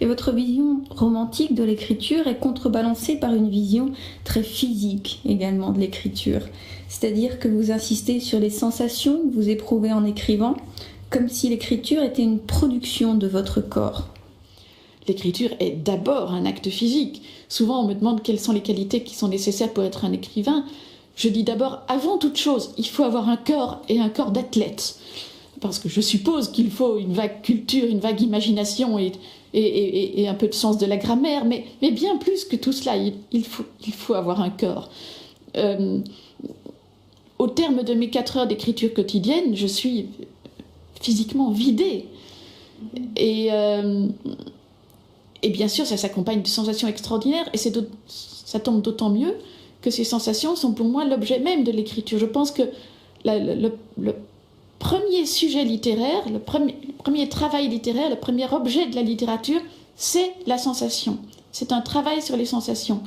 Et votre vision romantique de l'écriture est contrebalancée par une vision très physique également de l'écriture. C'est-à-dire que vous insistez sur les sensations que vous éprouvez en écrivant, comme si l'écriture était une production de votre corps. L'écriture est d'abord un acte physique. Souvent, on me demande quelles sont les qualités qui sont nécessaires pour être un écrivain. Je dis d'abord, avant toute chose, il faut avoir un corps et un corps d'athlète. Parce que je suppose qu'il faut une vague culture, une vague imagination et un peu de sens de la grammaire, mais bien plus que tout cela, il faut avoir un corps. Au terme de mes 4 heures d'écriture quotidienne, je suis physiquement vidée. Et bien sûr, ça s'accompagne de sensations extraordinaires, et ça tombe d'autant mieux que ces sensations sont pour moi l'objet même de l'écriture. Je pense que le premier sujet littéraire, le premier travail littéraire, le premier objet de la littérature, c'est la sensation. C'est un travail sur les sensations.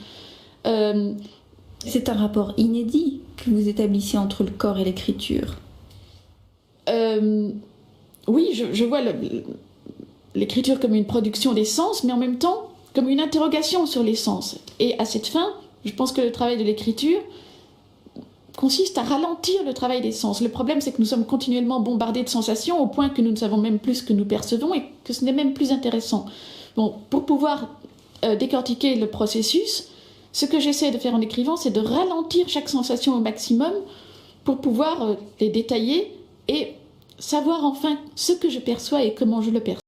C'est un rapport inédit que vous établissez entre le corps et l'écriture. Oui, je vois l'écriture comme une production des sens, mais en même temps comme une interrogation sur les sens. Et à cette fin, je pense que le travail de l'écriture consiste à ralentir le travail des sens. Le problème, c'est que nous sommes continuellement bombardés de sensations au point que nous ne savons même plus ce que nous percevons et que ce n'est même plus intéressant. Bon, pour pouvoir décortiquer le processus, ce que j'essaie de faire en écrivant, c'est de ralentir chaque sensation au maximum pour pouvoir les détailler et savoir enfin ce que je perçois et comment je le perçois.